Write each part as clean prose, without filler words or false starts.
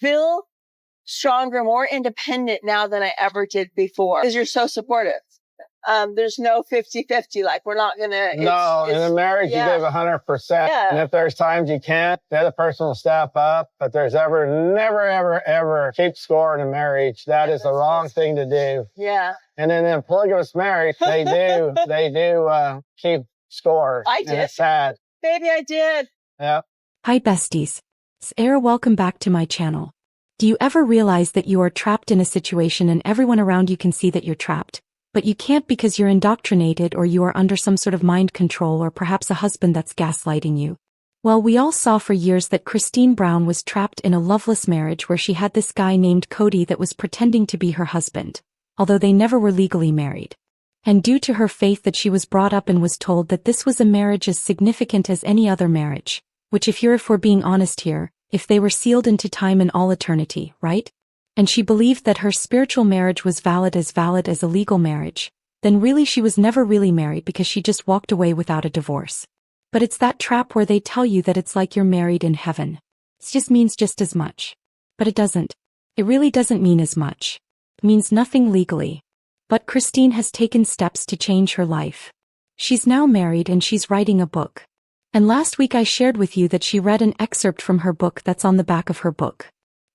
feel stronger, more independent now than I ever did before. Because you're so supportive. There's no 50-50, like we're not gonna. No, in a marriage, you give 100%. Yeah. And if there's times you can't, the other person will step up. But there's never, ever keep score in a marriage. That is the wrong thing to do. Yeah. And in a polygamous marriage, they do keep score. I did. And it's sad. Baby, I did. Yeah. Hi, besties. Sarah, welcome back to my channel. Do you ever realize that you are trapped in a situation and everyone around you can see that you're trapped? But you can't because you're indoctrinated or you are under some sort of mind control or perhaps a husband that's gaslighting you. Well, we all saw for years that Christine Brown was trapped in a loveless marriage where she had this guy named Cody that was pretending to be her husband, although they never were legally married. And due to her faith that she was brought up and was told that this was a marriage as significant as any other marriage, which if we're being honest here, if they were sealed into time and all eternity, right? And she believed that her spiritual marriage was valid as a legal marriage, then really she was never really married because she just walked away without a divorce. But it's that trap where they tell you that it's like you're married in heaven. It just means just as much. But it doesn't. It really doesn't mean as much. It means nothing legally. But Christine has taken steps to change her life. She's now married and she's writing a book. And last week I shared with you that she read an excerpt from her book that's on the back of her book.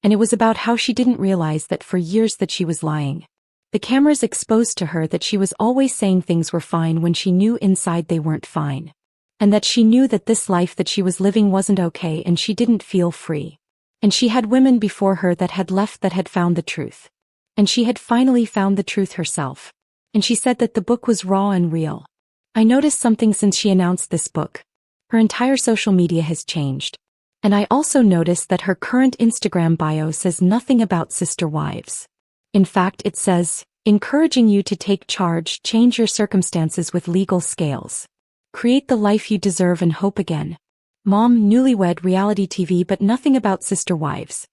And it was about how she didn't realize that for years that she was lying. The cameras exposed to her that she was always saying things were fine when she knew inside they weren't fine. And that she knew that this life that she was living wasn't okay and she didn't feel free. And she had women before her that had left that had found the truth. And she had finally found the truth herself. And she said that the book was raw and real. I noticed something since she announced this book. Her entire social media has changed. And I also noticed that her current Instagram bio says nothing about sister wives. In fact, it says, encouraging you to take charge, change your circumstances with legal scales. Create the life you deserve and hope again. Mom, newlywed, reality TV, but nothing about sister wives.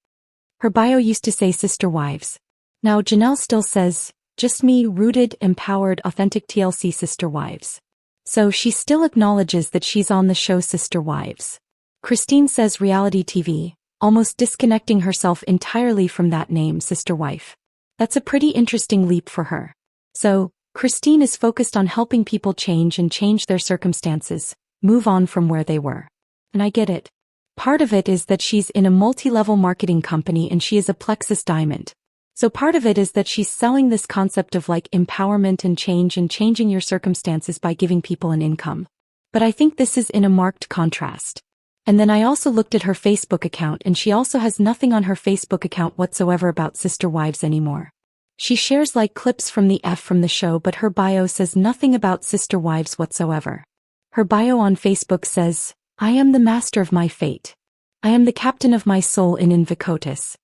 Her bio used to say sister wives. Now Janelle still says, just me, rooted, empowered, authentic TLC sister wives. So she still acknowledges that she's on the show Sister Wives. Christine says reality TV, almost disconnecting herself entirely from that name, sister wife. That's a pretty interesting leap for her. So, Christine is focused on helping people change and change their circumstances, move on from where they were. And I get it. Part of it is that she's in a multi-level marketing company and she is a Plexus Diamond. So part of it is that she's selling this concept of like empowerment and change and changing your circumstances by giving people an income. But I think this is in a marked contrast. And then I also looked at her Facebook account and she also has nothing on her Facebook account whatsoever about sister wives anymore. She shares like clips from the show, but her bio says nothing about sister wives whatsoever. Her bio on Facebook says, I am the master of my fate. I am the captain of my soul in Invicotus.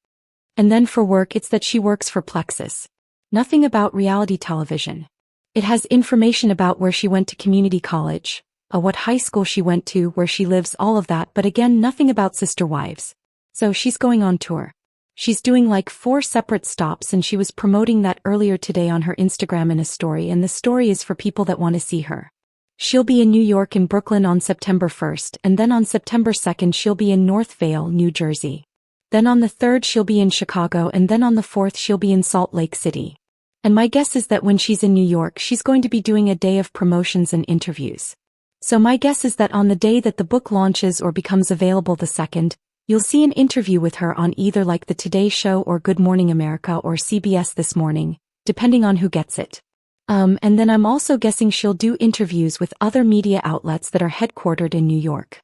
And then for work it's that she works for Plexus. Nothing about reality television. It has information about where she went to community college, what high school she went to, where she lives, all of that, but again nothing about sister wives. So she's going on tour. She's doing like 4 separate stops and she was promoting that earlier today on her Instagram in a story, and the story is for people that want to see her. She'll be in New York and Brooklyn on September 1st, and then on September 2nd she'll be in North Vale, New Jersey. Then on the 3rd she'll be in Chicago, and then on the 4th she'll be in Salt Lake City. And my guess is that when she's in New York she's going to be doing a day of promotions and interviews. So my guess is that on the day that the book launches or becomes available the 2nd, you'll see an interview with her on either like the Today Show or Good Morning America or CBS This Morning, depending on who gets it. And then I'm also guessing she'll do interviews with other media outlets that are headquartered in New York.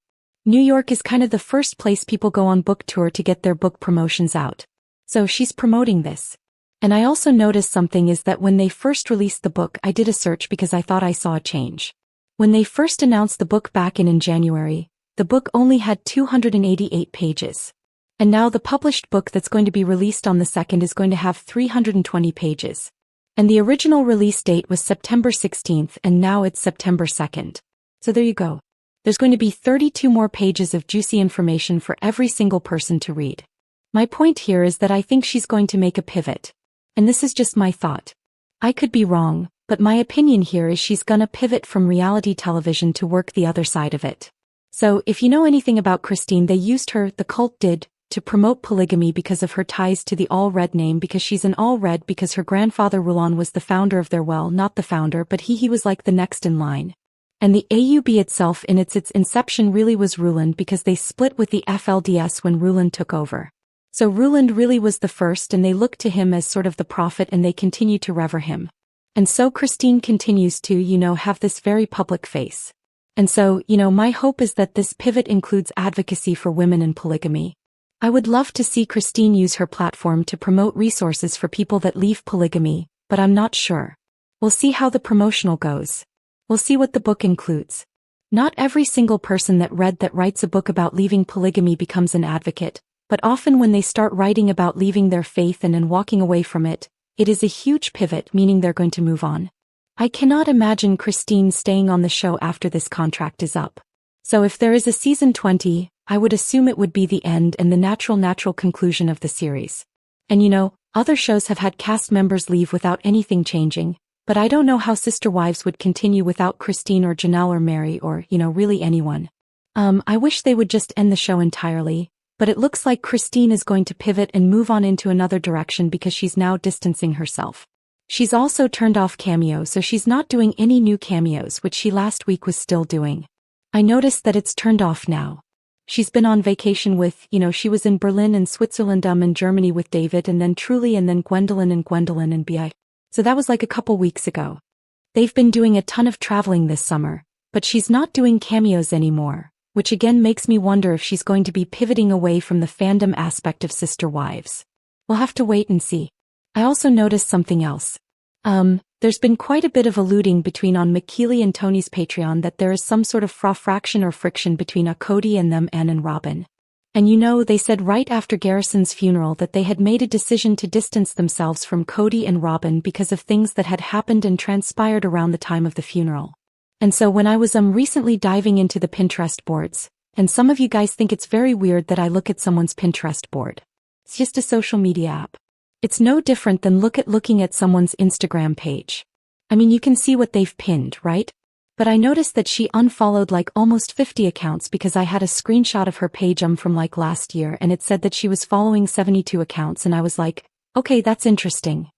New York is kind of the first place people go on book tour to get their book promotions out. So she's promoting this. And I also noticed something is that when they first released the book, I did a search because I thought I saw a change. When they first announced the book back in January, the book only had 288 pages. And now the published book that's going to be released on the 2nd is going to have 320 pages. And the original release date was September 16th and now it's September 2nd. So there you go. There's going to be 32 more pages of juicy information for every single person to read. My point here is that I think she's going to make a pivot. And this is just my thought. I could be wrong, but my opinion here is she's gonna pivot from reality television to work the other side of it. So if you know anything about Christine, they used her, the cult did, to promote polygamy because of her ties to the All Red name, because she's an All Red, because her grandfather Rulon was the founder of their, well, not the founder, but he was like the next in line. And the AUB itself in its inception really was Ruland, because they split with the FLDS when Ruland took over. So Ruland really was the first, and they looked to him as sort of the prophet, and they continue to revere him. And so Christine continues to, have this very public face. And so, my hope is that this pivot includes advocacy for women in polygamy. I would love to see Christine use her platform to promote resources for people that leave polygamy, but I'm not sure. We'll see how the promotional goes. We'll see what the book includes. Not every single person that writes a book about leaving polygamy becomes an advocate, but often when they start writing about leaving their faith and walking away from it, it is a huge pivot, meaning they're going to move on. I cannot imagine Christine staying on the show after this contract is up. So if there is a season 20, I would assume it would be the end and the natural conclusion of the series. And other shows have had cast members leave without anything changing, but I don't know how Sister Wives would continue without Christine or Janelle or Mary or, really anyone. I wish they would just end the show entirely, but it looks like Christine is going to pivot and move on into another direction because she's now distancing herself. She's also turned off cameos, so she's not doing any new cameos, which she last week was still doing. I noticed that it's turned off now. She's been on vacation with, she was in Berlin and Switzerland and Germany with David and then Truly and then Gwendolyn and B.I. So that was like a couple weeks ago. They've been doing a ton of traveling this summer, but she's not doing cameos anymore, which again makes me wonder if she's going to be pivoting away from the fandom aspect of Sister Wives. We'll have to wait and see. I also noticed something else. There's been quite a bit of alluding between on Mykelti and Tony's Patreon that there is some sort of fraction or friction between Cody and them, Anne and Robyn. And they said right after Garrison's funeral that they had made a decision to distance themselves from Cody and Robyn because of things that had happened and transpired around the time of the funeral. And so when I was recently diving into the Pinterest boards, and some of you guys think it's very weird that I look at someone's Pinterest board. It's just a social media app. It's no different than looking at someone's Instagram page. I mean, you can see what they've pinned, right? But I noticed that she unfollowed like almost 50 accounts because I had a screenshot of her page from like last year and it said that she was following 72 accounts and I was like, okay, that's interesting.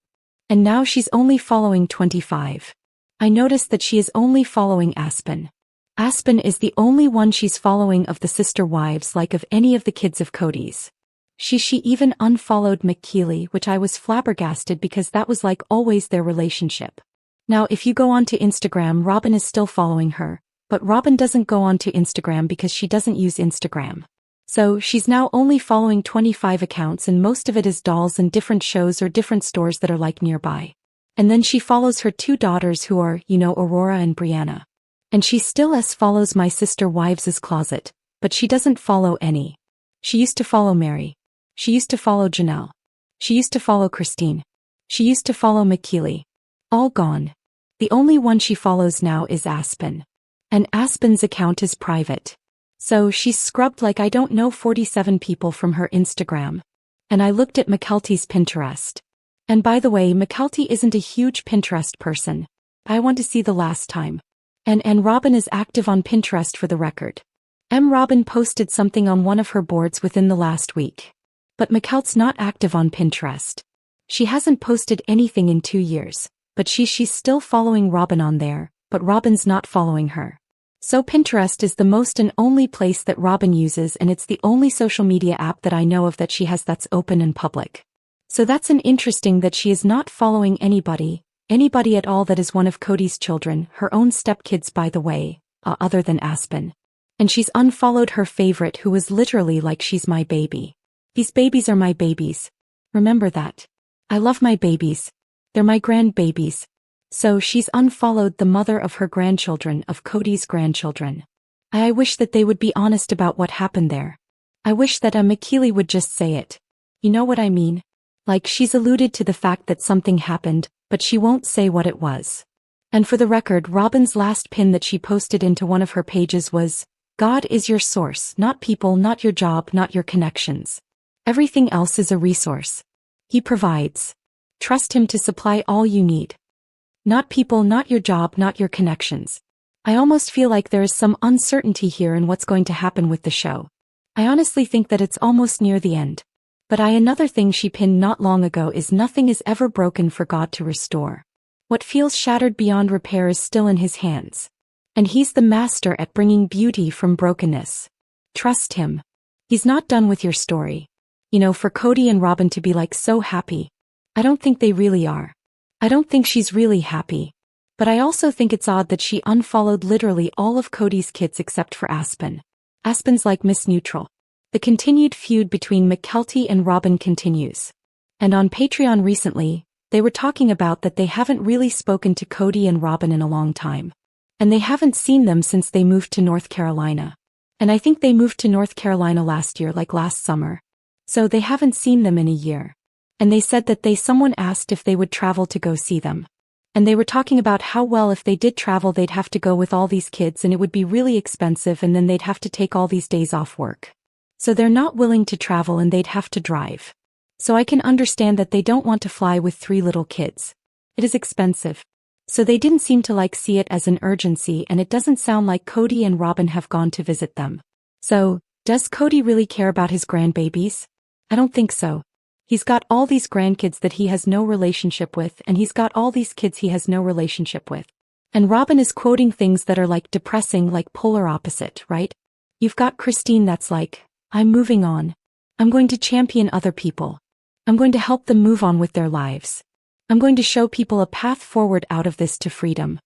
And now she's only following 25. I noticed that she is only following Aspen. Aspen is the only one she's following of the Sister Wives, like of any of the kids of Cody's. She even unfollowed Mykelti, which I was flabbergasted because that was like always their relationship. Now if you go onto Instagram, Robyn is still following her, but Robyn doesn't go onto Instagram because she doesn't use Instagram. So she's now only following 25 accounts and most of it is dolls and different shows or different stores that are like nearby. And then she follows her two daughters who are, Aurora and Brianna. And she still follows My Sister Wives' Closet, but she doesn't follow any. She used to follow Mary. She used to follow Janelle. She used to follow Christine. She used to follow Mykelti. All gone. The only one she follows now is Aspen. And Aspen's account is private. So she's scrubbed like 47 people from her Instagram. And I looked at Mykelti's Pinterest. And by the way, Mykelti isn't a huge Pinterest person. I want to see the last time. And Robyn is active on Pinterest for the record. Robyn posted something on one of her boards within the last week. But Mykelti's not active on Pinterest. She hasn't posted anything in 2 years, but she's still following Robyn on there, but Robyn's not following her. So Pinterest is the most and only place that Robyn uses and it's the only social media app that I know of that she has that's open and public. So that's an interesting that she is not following anybody at all that is one of Cody's children, her own stepkids by the way, other than Aspen. And she's unfollowed her favorite who was literally like she's my baby. These babies are my babies. Remember that. I love my babies. They're my grandbabies. So she's unfollowed the mother of her grandchildren, of Cody's grandchildren. I wish that they would be honest about what happened there. I wish that Mykelti would just say it. You know what I mean? Like she's alluded to the fact that something happened, but she won't say what it was. And for the record, Robyn's last pin that she posted into one of her pages was, God is your source, not people, not your job, not your connections. Everything else is a resource. He provides. Trust him to supply all you need. Not people, not your job, not your connections. I almost feel like there is some uncertainty here in what's going to happen with the show. I honestly think that it's almost near the end. But another thing she pinned not long ago is nothing is ever broken for God to restore. What feels shattered beyond repair is still in his hands. And he's the master at bringing beauty from brokenness. Trust him. He's not done with your story. You know, for Cody and Robyn to be like so happy. I don't think they really are. I don't think she's really happy. But I also think it's odd that she unfollowed literally all of Cody's kids except for Aspen. Aspen's like Miss Neutral. The continued feud between Mykelti and Robyn continues. And on Patreon recently, they were talking about that they haven't really spoken to Cody and Robyn in a long time. And they haven't seen them since they moved to North Carolina. And I think they moved to North Carolina last year, like last summer. So they haven't seen them in a year. And they said that someone asked if they would travel to go see them. And they were talking about how, well, if they did travel, they'd have to go with all these kids and it would be really expensive, and then they'd have to take all these days off work. So they're not willing to travel and they'd have to drive. So I can understand that they don't want to fly with 3 little kids. It is expensive. So they didn't seem to see it as an urgency, and it doesn't sound like Cody and Robyn have gone to visit them. So, does Cody really care about his grandbabies? I don't think so. He's got all these grandkids that he has no relationship with, and he's got all these kids he has no relationship with. And Robyn is quoting things that are depressing, polar opposite, right? You've got Christine that's I'm moving on. I'm going to champion other people. I'm going to help them move on with their lives. I'm going to show people a path forward out of this to freedom.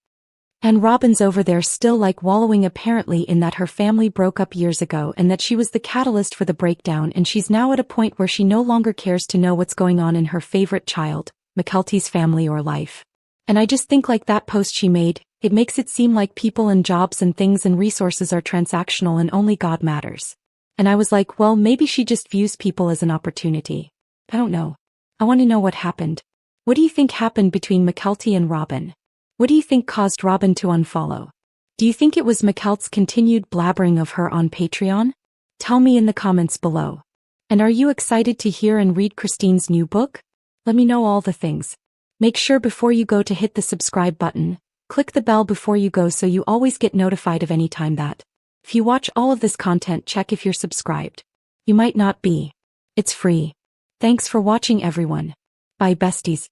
And Robyn's over there still wallowing apparently in that her family broke up years ago and that she was the catalyst for the breakdown, and she's now at a point where she no longer cares to know what's going on in her favorite child, Mykelti's family or life. And I just think that post she made, it makes it seem like people and jobs and things and resources are transactional and only God matters. And I was well, maybe she just views people as an opportunity. I don't know. I want to know what happened. What do you think happened between Mykelti and Robyn? What do you think caused Robyn to unfollow? Do you think it was Mykelti's continued blabbering of her on Patreon? Tell me in the comments below. And are you excited to hear and read Christine's new book? Let me know all the things. Make sure before you go to hit the subscribe button, click the bell before you go so you always get notified of any time that. If you watch all of this content, check if you're subscribed. You might not be. It's free. Thanks for watching, everyone. Bye, besties.